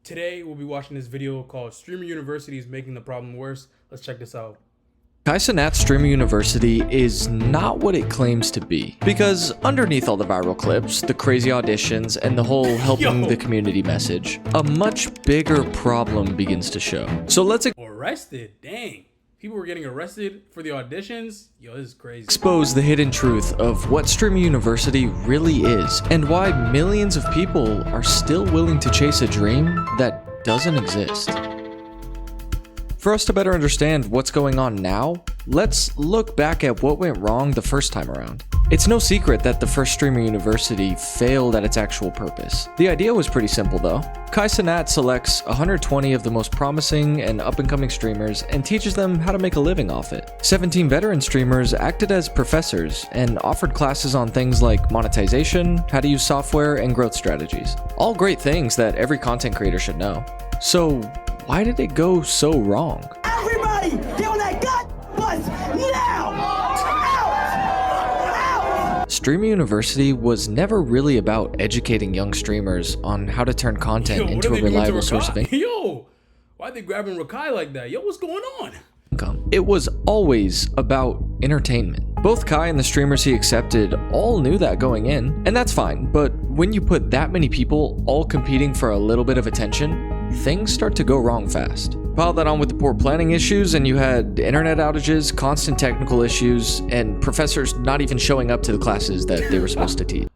Today, we'll be watching this video called Streamer University is Making the Problem Worse. Let's check this out. Kai Cenat's Streamer University is not what it claims to be. Because underneath all the viral clips, the crazy auditions, and the whole helping the community message, a much bigger problem begins to show. So let's Arrested? Dang. People were getting arrested for the auditions? Yo, this is crazy. expose the hidden truth of what Streamer University really is, and why millions of people are still willing to chase a dream that doesn't exist. For us to better understand what's going on now, let's look back at what went wrong the first time around. It's no secret that the first Streamer University failed at its actual purpose. The idea was pretty simple though. Kai Cenat selects 120 of the most promising and up-and-coming streamers and teaches them how to make a living off it. 17 veteran streamers acted as professors and offered classes on things like monetization, how to use software, and growth strategies. All great things that every content creator should know. So why did it go so wrong? Everybody, get on that gut bus now! Out! Streamer University was never really about educating young streamers on how to turn content Yo, into a reliable source of income. Yo, why are they grabbing Rakai like that? Yo, what's going on? It was always about entertainment. Both Kai and the streamers he accepted all knew that going in, and that's fine, but when you put that many people all competing for a little bit of attention, things start to go wrong fast. Pile that on with the poor planning issues, and you had internet outages, constant technical issues, and professors not even showing up to the classes that they were supposed to teach.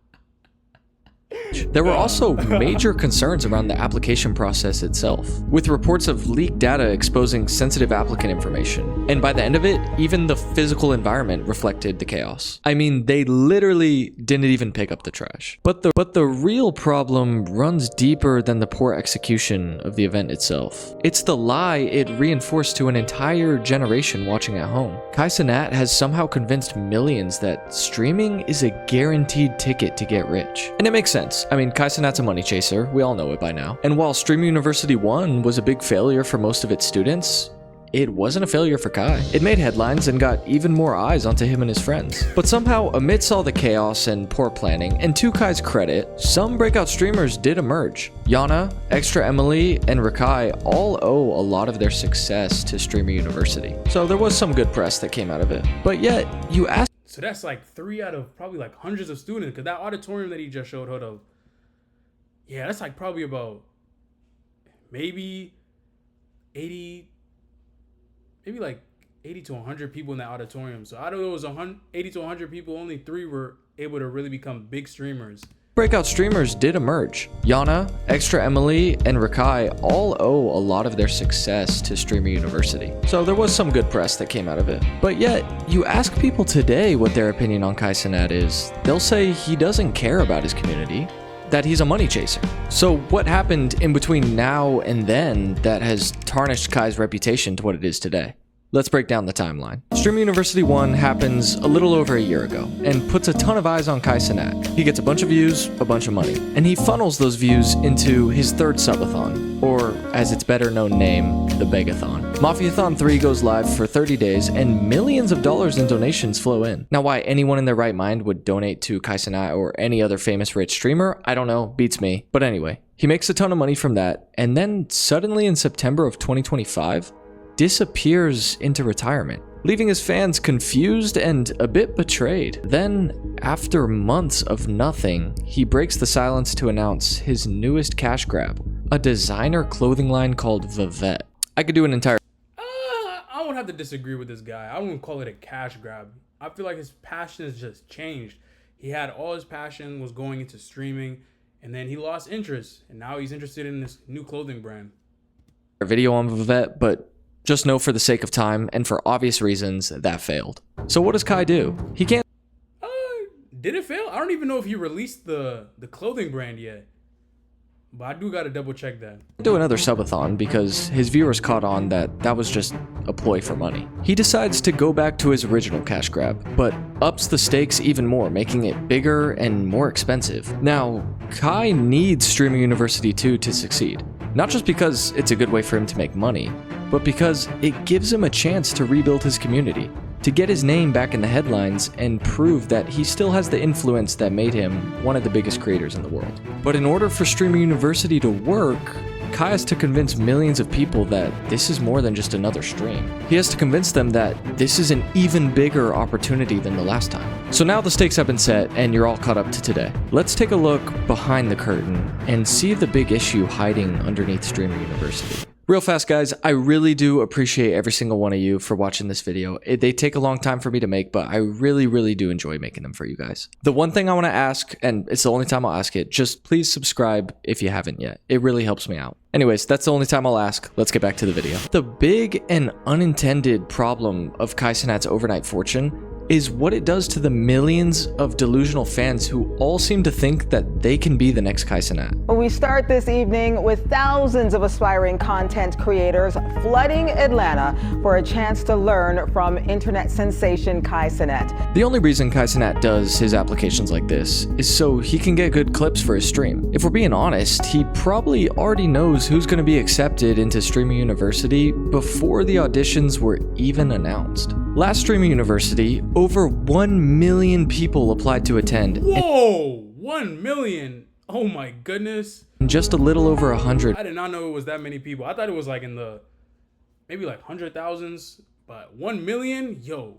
There were also major concerns around the application process itself, with reports of leaked data exposing sensitive applicant information. And by the end of it, even the physical environment reflected the chaos. I mean, they literally didn't even pick up the trash. But the real problem runs deeper than the poor execution of the event itself. It's the lie it reinforced to an entire generation watching at home. Kai Cenat has somehow convinced millions that streaming is a guaranteed ticket to get rich. And it makes sense. I mean, Kai Cenat's a money chaser, we all know it by now. And while Streamer University 1 was a big failure for most of its students, it wasn't a failure for Kai. It made headlines and got even more eyes onto him and his friends. But somehow, amidst all the chaos and poor planning, and to Kai's credit, some breakout streamers did emerge. Yana, Extra Emily, and Rakai all owe a lot of their success to Streamer University. So there was some good press that came out of it. But yet, you ask. So that's like 3 out of probably like hundreds of students, because that auditorium that he just showed, hold up. Yeah, that's like probably about maybe 80 to 100 people in that auditorium. So out of those 80 to 100 people, only 3 were able to really become big streamers. Breakout streamers did emerge. Yana, Extra Emily, and Rakai all owe a lot of their success to Streamer University. So there was some good press that came out of it. But yet, you ask people today what their opinion on Kai Cenat is, they'll say he doesn't care about his community, that he's a money chaser. So what happened in between now and then that has tarnished Kai's reputation to what it is today? Let's break down the timeline. Streamer University 1 happens a little over a year ago and puts a ton of eyes on Kai Cenat. He gets a bunch of views, a bunch of money, and he funnels those views into his third subathon, or as its better known name, the Begathon. Mafiathon 3 goes live for 30 days and millions of dollars in donations flow in. Now why anyone in their right mind would donate to Kai Cenat or any other famous rich streamer, I don't know, beats me. But anyway, he makes a ton of money from that, and then suddenly in September of 2025, disappears into retirement, leaving his fans confused and a bit betrayed. Then, after months of nothing, he breaks the silence to announce his newest cash grab, a designer clothing line called Vivette. I could do an entire I would have to disagree with this guy. I wouldn't call it a cash grab. I feel like his passion has just changed. He had all his passion was going into streaming, and then he lost interest, and now he's interested in this new clothing brand. video on Vivette, but just know for the sake of time and for obvious reasons that failed. So what does Kai do? He can't Did it fail? I don't even know if he released the clothing brand yet. But I do gotta double check that. do another subathon because his viewers caught on that that was just a ploy for money. He decides to go back to his original cash grab, but ups the stakes even more, making it bigger and more expensive. Now, Kai needs Streamer University 2 to succeed. Not just because it's a good way for him to make money, but because it gives him a chance to rebuild his community, to get his name back in the headlines and prove that he still has the influence that made him one of the biggest creators in the world. But in order for Streamer University to work, Kai has to convince millions of people that this is more than just another stream. He has to convince them that this is an even bigger opportunity than the last time. So now the stakes have been set and you're all caught up to today. Let's take a look behind the curtain and see the big issue hiding underneath Streamer University. Real fast, guys, I really do appreciate every single one of you for watching this video. They take a long time for me to make, but I really do enjoy making them for you guys. The one thing I want to ask, and it's the only time I'll ask it, just please subscribe if you haven't yet. It really helps me out. Anyways, that's the only time I'll ask. Let's get back to the video. The big and unintended problem of Kai Cenat's overnight fortune is what it does to the millions of delusional fans who all seem to think that they can be the next Kai Cenat. We start this evening with thousands of aspiring content creators flooding Atlanta for a chance to learn from internet sensation Kai Cenat. The only reason Kai Cenat does his applications like this is so he can get good clips for his stream. If we're being honest, he probably already knows who's going to be accepted into Streamer University before the auditions were even announced. Last Streamer University, over 1 million people applied to attend. Whoa, 1 million. Oh my goodness. And just a little over 100. I did not know it was that many people. I thought it was like in the maybe like 100,000s, but 1 million? Yo,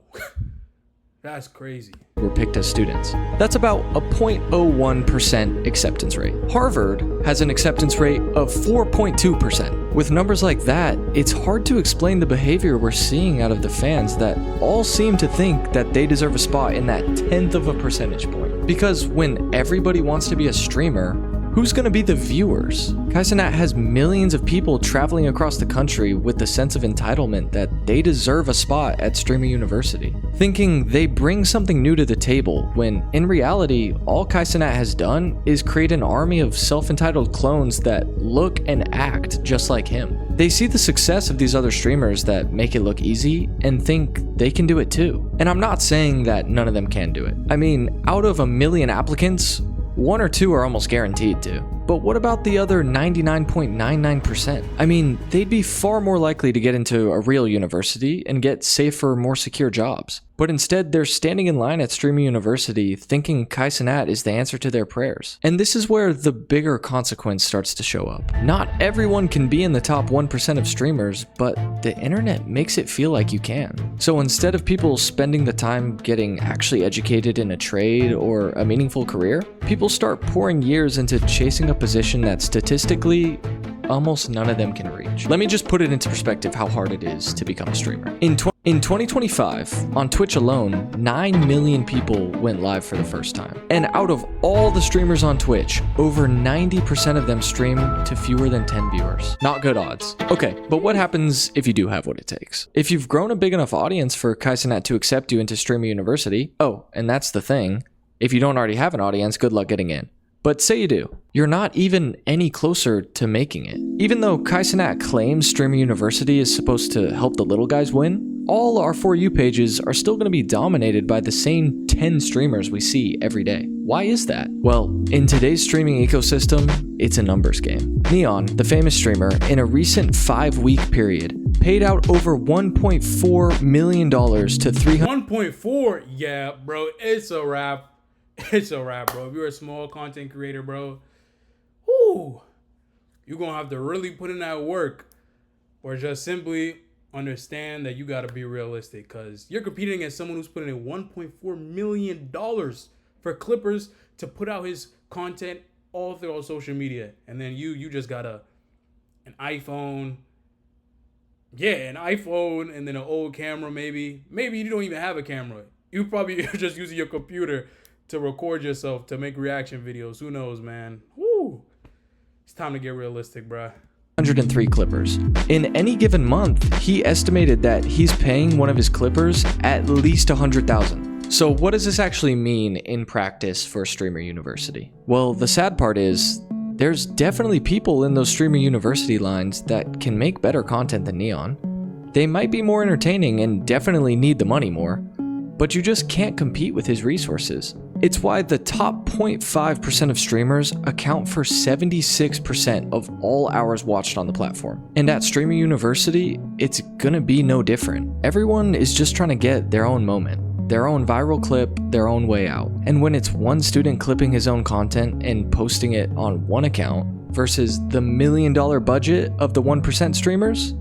that's crazy. Were picked as students. That's about a 0.01% acceptance rate. Harvard has an acceptance rate of 4.2%. With numbers like that, it's hard to explain the behavior we're seeing out of the fans that all seem to think that they deserve a spot in that 1/10 of a percentage point. Because when everybody wants to be a streamer, who's going to be the viewers? Kai Cenat has millions of people traveling across the country with the sense of entitlement that they deserve a spot at Streamer University, thinking they bring something new to the table when, in reality, all Kai Cenat has done is create an army of self-entitled clones that look and act just like him. They see the success of these other streamers that make it look easy and think they can do it too. And I'm not saying that none of them can do it. I mean, out of 1 million applicants, 1 or 2 are almost guaranteed to. But what about the other 99.99%? I mean, they'd be far more likely to get into a real university and get safer, more secure jobs. But instead, they're standing in line at Streamer University thinking Kai Cenat is the answer to their prayers. And this is where the bigger consequence starts to show up. Not everyone can be in the top 1% of streamers, but the internet makes it feel like you can. So instead of people spending the time getting actually educated in a trade or a meaningful career, people start pouring years into chasing a position that statistically, almost none of them can reach. Let me just put it into perspective how hard it is to become a streamer. In 2025, on Twitch alone, 9 million people went live for the first time. And out of all the streamers on Twitch, over 90% of them stream to fewer than 10 viewers. Not good odds. Okay, but what happens if you do have what it takes? If you've grown a big enough audience for Kai Cenat to accept you into Streamer University, oh, and that's the thing, if you don't already have an audience, good luck getting in. But say you do, you're not even any closer to making it. Even though Kai Cenat claims Streamer University is supposed to help the little guys win, all our For You pages are still going to be dominated by the same 10 streamers we see every day. Why is that? Well, in today's streaming ecosystem, it's a numbers game. Neon, the famous streamer, in a recent 5-week period, paid out over $1.4 million to 1.4? Yeah, bro, it's a wrap. It's a wrap, bro. If you're a small content creator, bro, whoo, you're going to have to really put in that work or just simply understand that you got to be realistic because you're competing against someone who's putting in $1.4 million for Clippers to put out his content all throughout social media. And then you just got an iPhone. Yeah, an iPhone and then an old camera maybe. Maybe you don't even have a camera. You probably are just using your computer to record yourself, to make reaction videos. Who knows, man? Woo! It's time to get realistic, bruh. 103 Clippers. In any given month, he estimated that he's paying one of his Clippers at least $100,000. So what does this actually mean in practice for Streamer University? Well, the sad part is, there's definitely people in those Streamer University lines that can make better content than Neon. They might be more entertaining and definitely need the money more, but you just can't compete with his resources. It's why the top 0.5% of streamers account for 76% of all hours watched on the platform. And at Streamer University, it's gonna be no different. Everyone is just trying to get their own moment, their own viral clip, their own way out. And when it's one student clipping his own content and posting it on one account, versus the $1 million budget of the 1% streamers,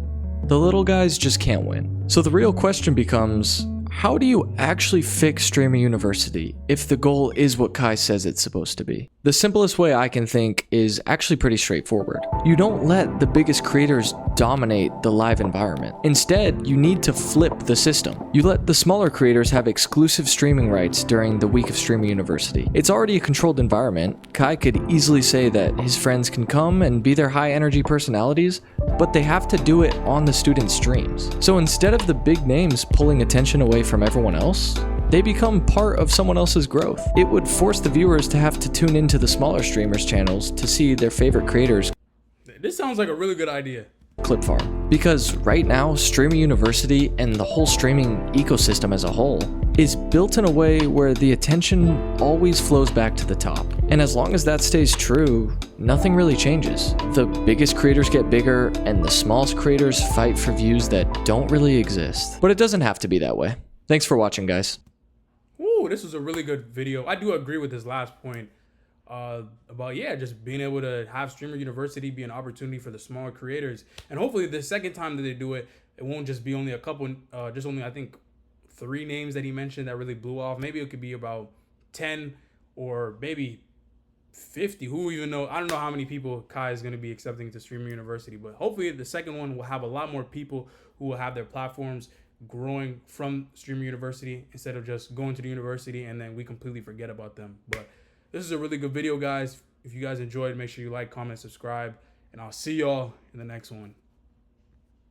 the little guys just can't win. So the real question becomes, how do you actually fix Streamer University if the goal is what Kai says it's supposed to be? The simplest way I can think is actually pretty straightforward. You don't let the biggest creators dominate the live environment. Instead, you need to flip the system. You let the smaller creators have exclusive streaming rights during the week of Streamer University. It's already a controlled environment. Kai could easily say that his friends can come and be their high energy personalities, but they have to do it on the student streams. So instead of the big names pulling attention away from everyone else, they become part of someone else's growth. It would force the viewers to have to tune into the smaller streamers' channels to see their favorite creators. This sounds like a really good idea. Clip farm. Because right now, Streamer University and the whole streaming ecosystem as a whole is built in a way where the attention always flows back to the top. And as long as that stays true, nothing really changes. The biggest creators get bigger and the smallest creators fight for views that don't really exist. But it doesn't have to be that way. Thanks for watching, guys. Ooh, this was a really good video. I do agree with this last point about, yeah, just being able to have Streamer University be an opportunity for the smaller creators. And hopefully the second time that they do it, it won't just be only a couple, just only, I think, 3 names that he mentioned that really blew off. Maybe it could be about 10 or maybe 50. Who even know? I don't know how many people Kai is going to be accepting to Streamer University, but hopefully the second one will have a lot more people who will have their platforms growing from Streamer University instead of just going to the university and then we completely forget about them. But this is a really good video, guys. If you guys enjoyed, make sure you like, comment, subscribe, and I'll see y'all in the next one.